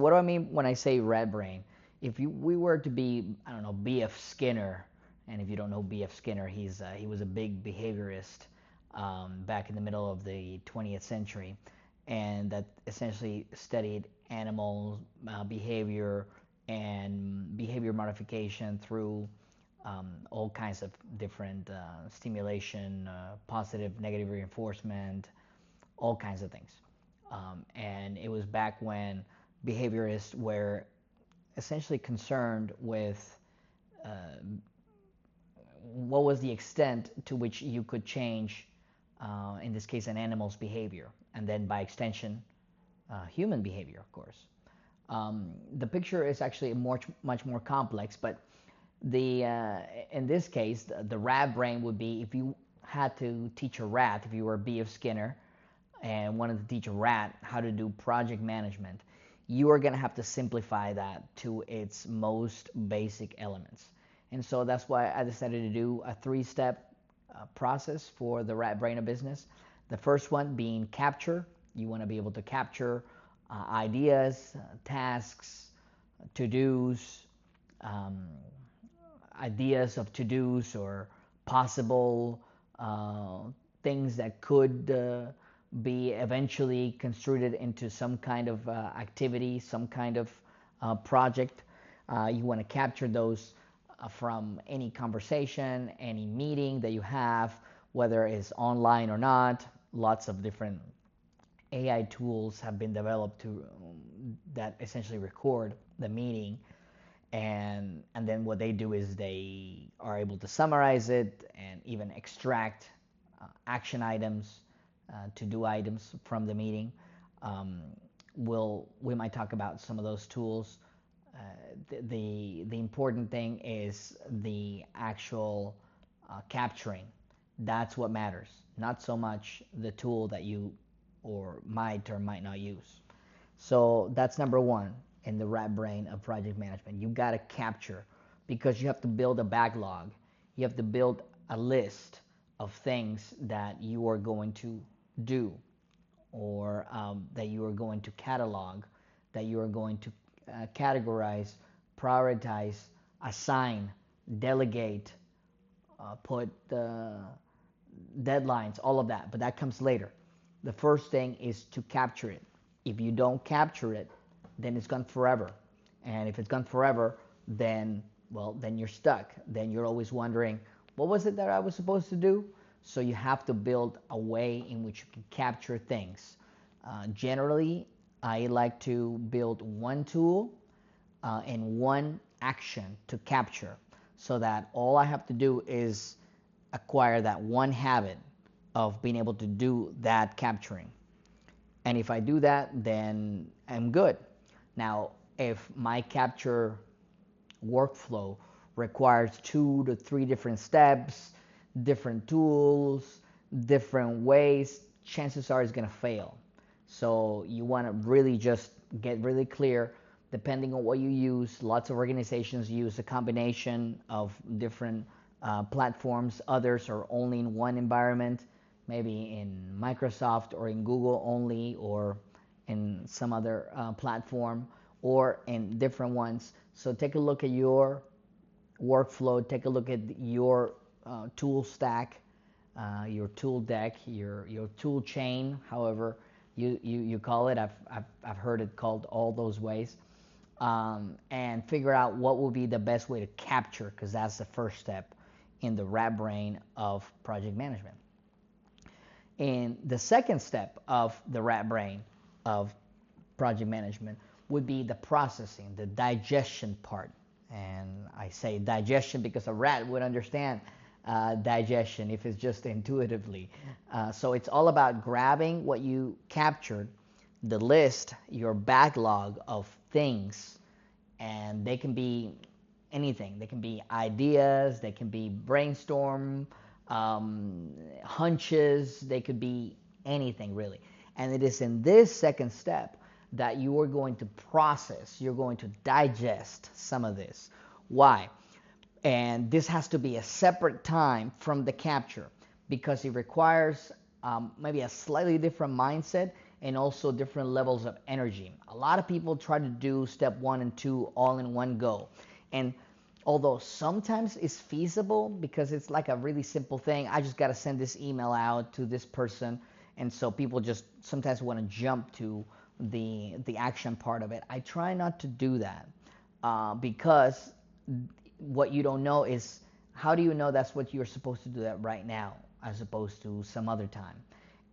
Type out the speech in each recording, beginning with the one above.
What do I mean when I say rat brain? If we were to be, I don't know, B.F. Skinner, and if you don't know B.F. Skinner, he was a big behaviorist back in the middle of the 20th century, and that essentially studied animal behavior and behavior modification through all kinds of different stimulation, positive, negative reinforcement, all kinds of things. And it was back when behaviorists were essentially concerned with uh, what was the extent to which you could change, in this case, an animal's behavior, and then by extension, human behavior, of course. The picture is actually much more complex, but the in this case, the rat brain would be if you had to teach a rat, if you were B.F. Skinner, and wanted to teach a rat how to do project management, you are going to have to simplify that to its most basic elements. And so that's why I decided to do a three-step process for the rat brain of business. The first one being capture. You want to be able to capture ideas, tasks, to-dos, um, ideas of to-dos or possible things that could be eventually construed into some kind of activity, some kind of project. You want to capture those from any conversation, any meeting that you have, whether it's online or not. Lots of different AI tools have been developed to that essentially record the meeting, and then what they do is they are able to summarize it and even extract action items, to do items from the meeting. Um, we might talk about some of those tools. The important thing is the actual capturing. That's what matters, not so much the tool that you or might or might not use. So that's number one in the rat brain of project management. You got to capture, because you have to build a backlog. You have to build a list of things that you are going to do, or that you are going to catalog, that you are going to categorize, prioritize, assign, delegate, put deadlines, all of that. But that comes later. The first thing is to capture it. If you don't capture it, then it's gone forever. And if it's gone forever, then, well, then you're stuck. Then you're always wondering, what was it that I was supposed to do? So you have to build a way in which you can capture things. Generally, I like to build one tool and one action to capture, so that all I have to do is acquire that one habit of being able to do that capturing. And if I do that, then I'm good. Now, if my capture workflow requires 2 to 3 different steps, different tools, different ways, chances are it's going to fail. So you want to really just get really clear depending on what you use. Lots of organizations use a combination of different platforms. Others are only in one environment, maybe in Microsoft or in Google only, or in some other platform, or in different ones. So take a look at your workflow, take a look at your tool stack, your tool deck, your tool chain, however you call it. I've heard it called all those ways. And figure out what will be the best way to capture, because that's the first step in the rat brain of project management. And the second step of the rat brain of project management would be the processing, the digestion part. And I say digestion because a rat would understand digestion if it's just intuitively. So it's all about grabbing what you captured, the list, your backlog of things, and they can be anything. They can be ideas, they can be brainstorm, hunches, they could be anything really. And it is in this second step that you are going to process, you're going to digest some of this. Why? And this has to be a separate time from the capture, because it requires maybe a slightly different mindset and also different levels of energy. A lot of people try to do step 1 and 2 all in one go. And although sometimes it's feasible because it's like a really simple thing, I just got to send this email out to this person. And so people just sometimes want to jump to the action part of it. I try not to do that because what you don't know is, how do you know that's what you're supposed to do that right now as opposed to some other time?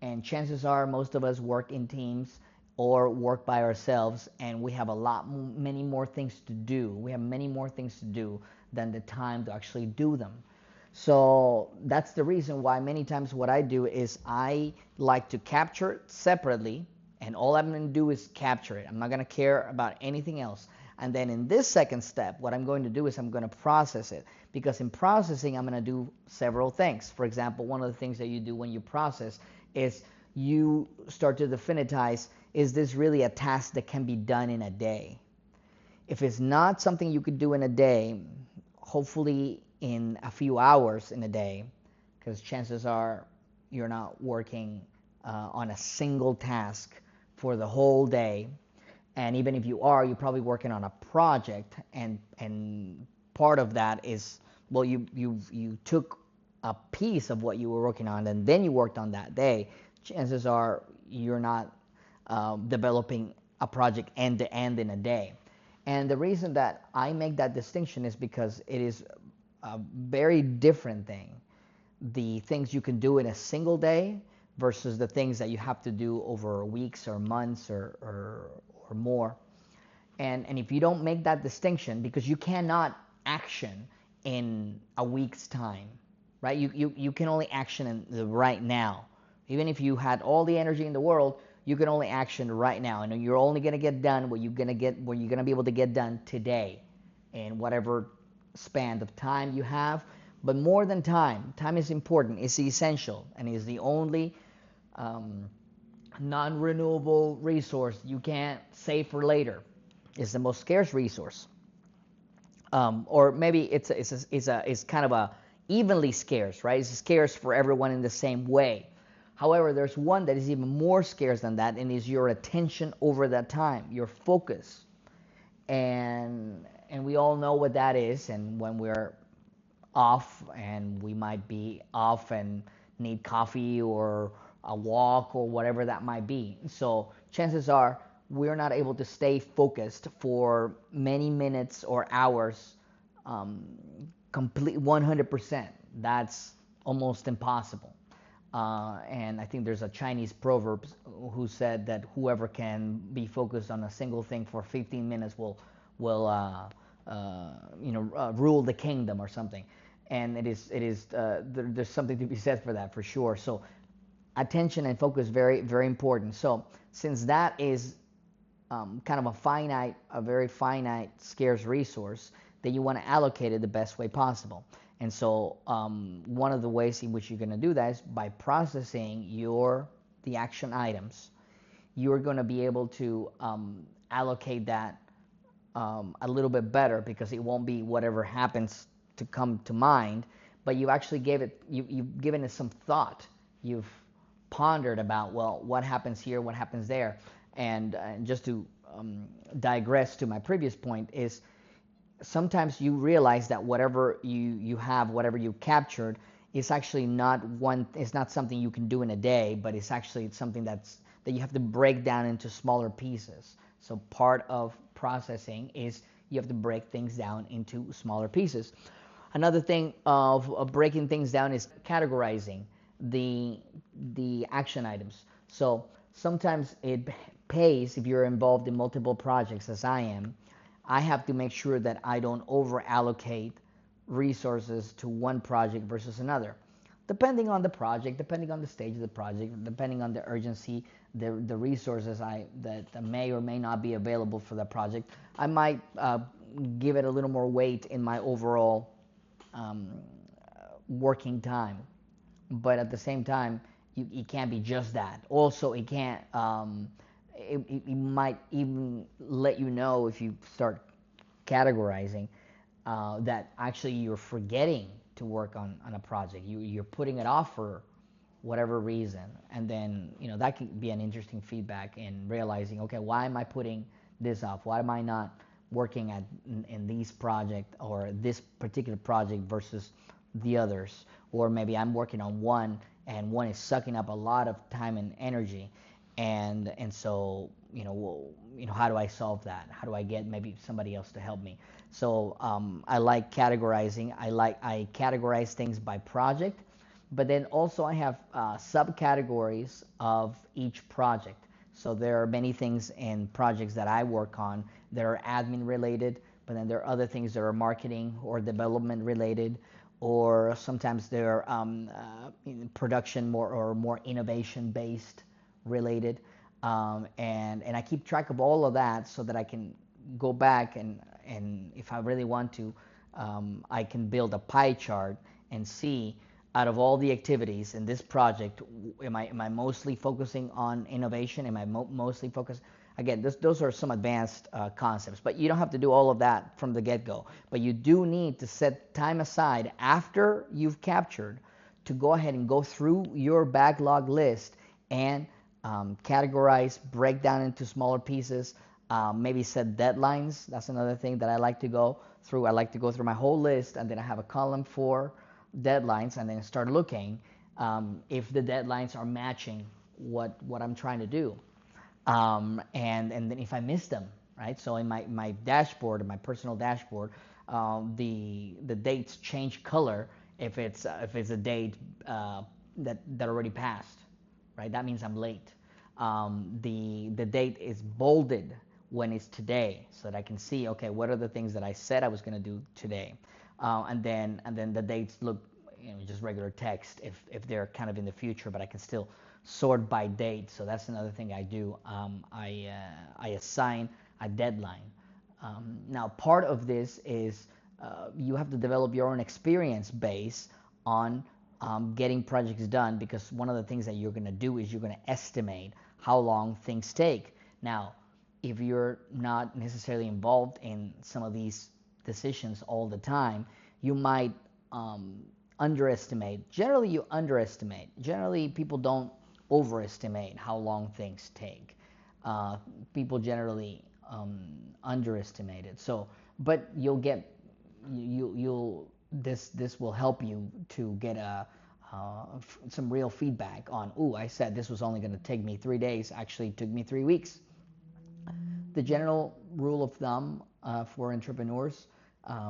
And chances are most of us work in teams or work by ourselves, and we have many more things to do. We have many more things to do than the time to actually do them. So that's the reason why many times what I do is I like to capture it separately, and all I'm going to do is capture it. I'm not going to care about anything else. And then in this second step, what I'm going to do is I'm going to process it, because in processing, I'm going to do several things. For example, one of the things that you do when you process is you start to definitize, is this really a task that can be done in a day? If it's not something you could do in a day, hopefully in a few hours in a day, because chances are you're not working on a single task for the whole day. And even if you are, you're probably working on a project, and part of that is, well, you took a piece of what you were working on and then you worked on that day. Chances are you're not developing a project end to end in a day. And the reason that I make that distinction is because it is a very different thing. The things you can do in a single day versus the things that you have to do over weeks or months or more. And if you don't make that distinction, because you cannot action in a week's time, right? You can only action in the right now. Even if you had all the energy in the world, you can only action right now, and you're only going to get done what you're going to be able to get done today, in whatever span of time you have. But more than time is important. It's essential, and is the only non-renewable resource you can't save for later. It's the most scarce resource, or maybe it's kind of a evenly scarce, right? It's scarce for everyone in the same way. However, there's one that is even more scarce than that, and is your attention over that time, your focus. And we all know what that is. And when we're off, and we might be off and need coffee or a walk or whatever that might be. So chances are we're not able to stay focused for many minutes or hours, complete 100%. That's almost impossible. And I think there's a Chinese proverb who said that whoever can be focused on a single thing for 15 minutes will rule the kingdom or something. And there's something to be said for that, for sure. So attention and focus, very, very important. So since that is kind of a very finite, scarce resource, then you want to allocate it the best way possible. And so one of the ways in which you're going to do that is by processing the action items. You're going to be able to allocate that a little bit better, because it won't be whatever happens to come to mind, but you actually you've given it some thought. You've pondered about, well, what happens here, what happens there. And just to digress to my previous point, is sometimes you realize that whatever you have, whatever you captured, is actually it's not something you can do in a day, but it's actually something that you have to break down into smaller pieces. So part of processing is you have to break things down into smaller pieces. Another thing of breaking things down is categorizing the action items. So sometimes it pays, if you're involved in multiple projects, as I am, I have to make sure that I don't over allocate resources to one project versus another. Depending on the project, depending on the stage of the project, depending on the urgency, the resources that may or may not be available for the project, I might give it a little more weight in my overall working time. But at the same time, it can't be just that. Also, it can't. It might even let you know, if you start categorizing, that actually you're forgetting to work on a project. You're putting it off for whatever reason, and then that can be an interesting feedback in realizing, okay, why am I putting this off? Why am I not working in these project or this particular project versus the others? Or maybe I'm working on one and one is sucking up a lot of time and energy, and so how do I solve that? How do I get maybe somebody else to help me? So I like categorizing. I categorize things by project, but then also I have subcategories of each project. So there are many things in projects that I work on that are admin related, but then there are other things that are marketing or development related, or sometimes they're production more innovation based related. And I keep track of all of that so that I can go back and if I really want to, I can build a pie chart and see out of all the activities in this project, am I mostly focusing on innovation? Am I mostly focused? Again, those are some advanced concepts, but you don't have to do all of that from the get-go. But you do need to set time aside after you've captured to go ahead and go through your backlog list and categorize, break down into smaller pieces, maybe set deadlines. That's another thing that I like to go through. I like to go through my whole list, and then I have a column for deadlines, and then start looking if the deadlines are matching what I'm trying to do. And then if I miss them, right? So in my dashboard, my personal dashboard, the dates change color if it's a date that already passed, right? That means I'm late. The date is bolded when it's today, so that I can see, okay, what are the things that I said I was going to do today, and then the dates look just regular text if they're kind of in the future, but I can still sort by date. So that's another thing I do. I assign a deadline. Now, part of this is you have to develop your own experience base on getting projects done, because one of the things that you're going to do is you're going to estimate how long things take. Now, if you're not necessarily involved in some of these decisions all the time, you might underestimate. Generally, you underestimate. Generally, people don't overestimate how long things take. People generally underestimate it. So, but you'll get you'll this will help you to get some real feedback on. Ooh, I said this was only going to take me 3 days. Actually, it took me 3 weeks. The general rule of thumb for entrepreneurs,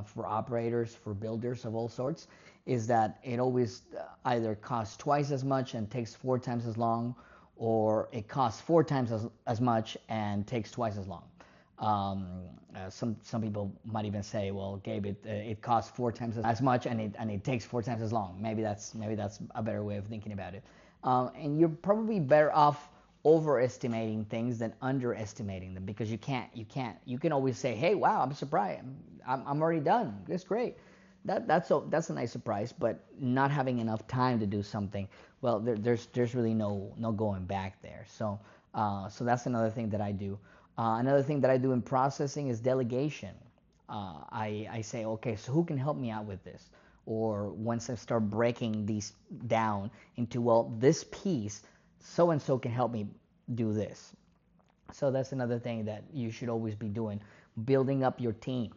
for operators, for builders of all sorts, is that it always either costs twice as much and takes 4 times as long, or it costs 4 times as much and takes twice as long. Some people might even say, well, Gabe, it costs 4 times as much and it takes 4 times as long. Maybe that's a better way of thinking about it. And you're probably better off overestimating things than underestimating them, because you can always say, hey, wow, I'm surprised, I'm already done, that's great. That's a nice surprise, but not having enough time to do something, well, there's really no going back there. So that's another thing that I do. Another thing that I do in processing is delegation. I say, okay, so who can help me out with this? Or once I start breaking these down into, well, this piece, so and so can help me do this. So that's another thing that you should always be doing, building up your team.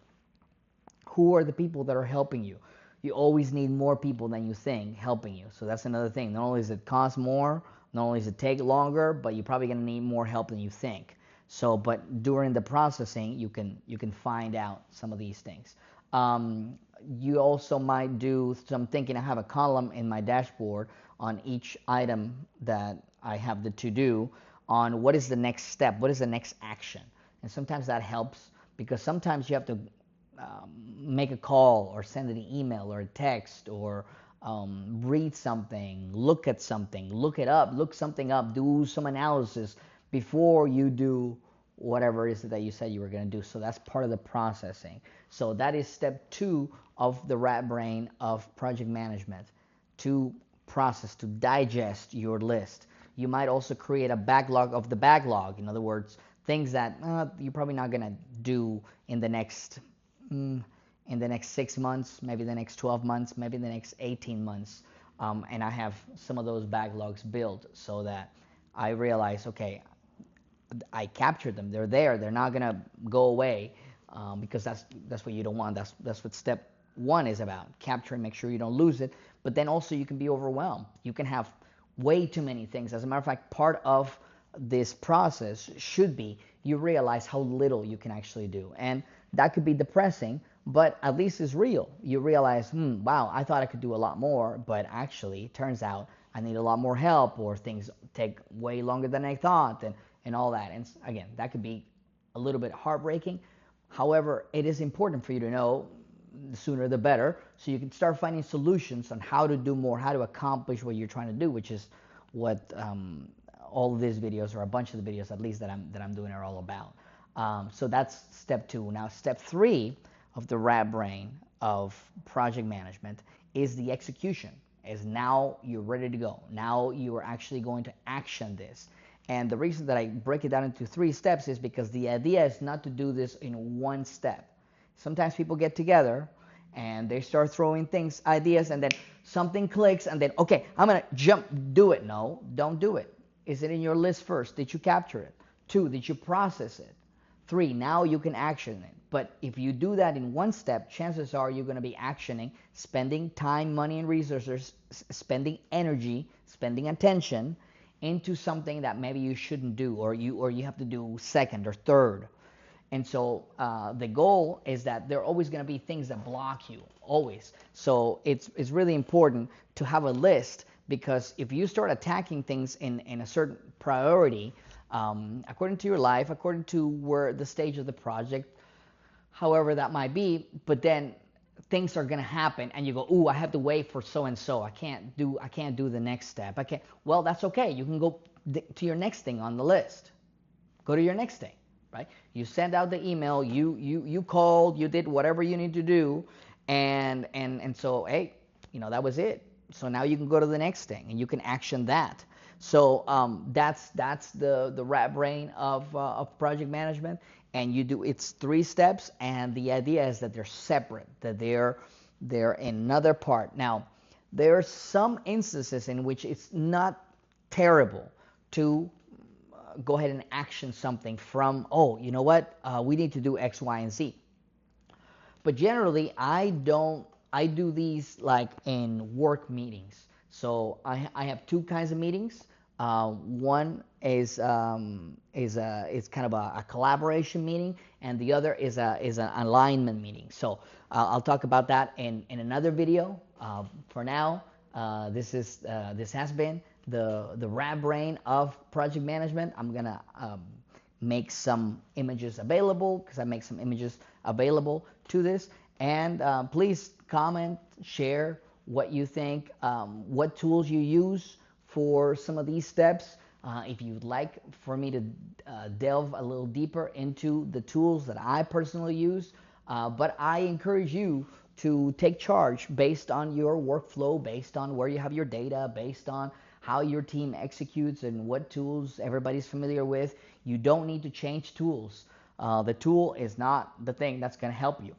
Who are the people that are helping you? You always need more people than you think helping you. So that's another thing. Not only does it cost more, not only does it take longer, but you're probably going to need more help than you think. So, but during the processing, you can find out some of these things. You also might do some thinking. I have a column in my dashboard on each item that I have the to do, on what is the next step, what is the next action. And sometimes that helps, because sometimes you have to make a call or send an email or a text, or read something, look at something, look something up, do some analysis before you do whatever it is that you said you were going to do. So that's part of the processing. So that is step 2 of the rat brain of project management, to process, to digest your list. You might also create a backlog of the backlog. In other words, things that you're probably not going to do in the next 6 months, maybe the next 12 months, maybe the next 18 months. and I have some of those backlogs built so that I realize, okay, I captured them. They're there. They're not gonna go away, because that's what you don't want. That's what step one is about: capturing, make sure you don't lose it. But then also you can be overwhelmed. You can have way too many things. As a matter of fact, part of this process should be you realize how little you can actually do, and that could be depressing. But at least it's real. You realize, wow, I thought I could do a lot more, but actually, it turns out I need a lot more help, or things take way longer than I thought, and all that. And again, that could be a little bit heartbreaking. However, it is important for you to know, the sooner the better, so you can start finding solutions on how to do more, how to accomplish what you're trying to do, which is what all of these videos, or a bunch of the videos at least that I'm doing, are all about. So that's step two. Now, step three of the rat brain of project management is the execution. Is now you're ready to go. Now you are actually going to action this. And the reason that I break it down into 3 steps is because the idea is not to do this in one step. Sometimes people get together and they start throwing things, ideas, and then something clicks, and then, okay, I'm going to jump, do it. No, don't do it. Is it in your list first? Did you capture it? 2, did you process it? 3, now you can action it. But if you do that in one step, chances are you're going to be actioning, spending time, money, and resources, spending energy, spending attention into something that maybe you shouldn't do, or you have to do second or third. And so the goal is that there are always going to be things that block you, always. So it's really important to have a list, because if you start attacking things in a certain priority, according to your life, according to where the stage of the project, however that might be, but then things are going to happen and you go, ooh, I have to wait for so and so. I can't do the next step. I can't. Well, that's okay. You can go to your next thing on the list. Go to your next thing, right? You send out the email, you called, you did whatever you need to do, and so, hey, that was it. So now you can go to the next thing and you can action that. So that's the rat brain of project management. And it's 3 steps, and the idea is that they're separate, that they're another part. Now, there are some instances in which it's not terrible to go ahead and action something from, oh, you know what, we need to do X, Y, and Z. But generally, I do these like in work meetings. So I have 2 kinds of meetings. One is kind of a collaboration meeting, and the other is an alignment meeting. So I'll talk about that in another video. For now, this has been the rat brain of project management. I'm gonna make some images available, because I make some images available to this. And please comment, share what you think, what tools you use for some of these steps. If you'd like for me to delve a little deeper into the tools that I personally use, but I encourage you to take charge based on your workflow, based on where you have your data, based on how your team executes and what tools everybody's familiar with. You don't need to change tools. The tool is not the thing that's going to help you.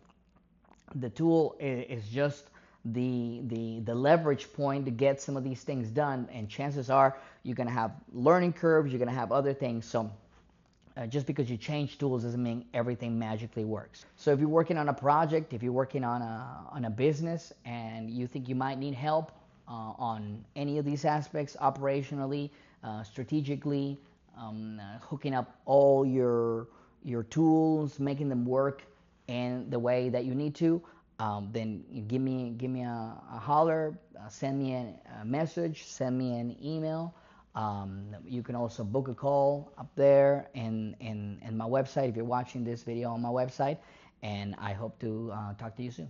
The tool is just the leverage point to get some of these things done, and chances are you're going to have learning curves, you're going to have other things. So just because you change tools doesn't mean everything magically works. So if you're working on a project, if you're working on a business, and you think you might need help on any of these aspects, operationally, strategically, hooking up all your tools, making them work in the way that you need to, then give me a holler, send me a message, send me an email. You can also book a call up there in my website if you're watching this video on my website, and I hope to talk to you soon.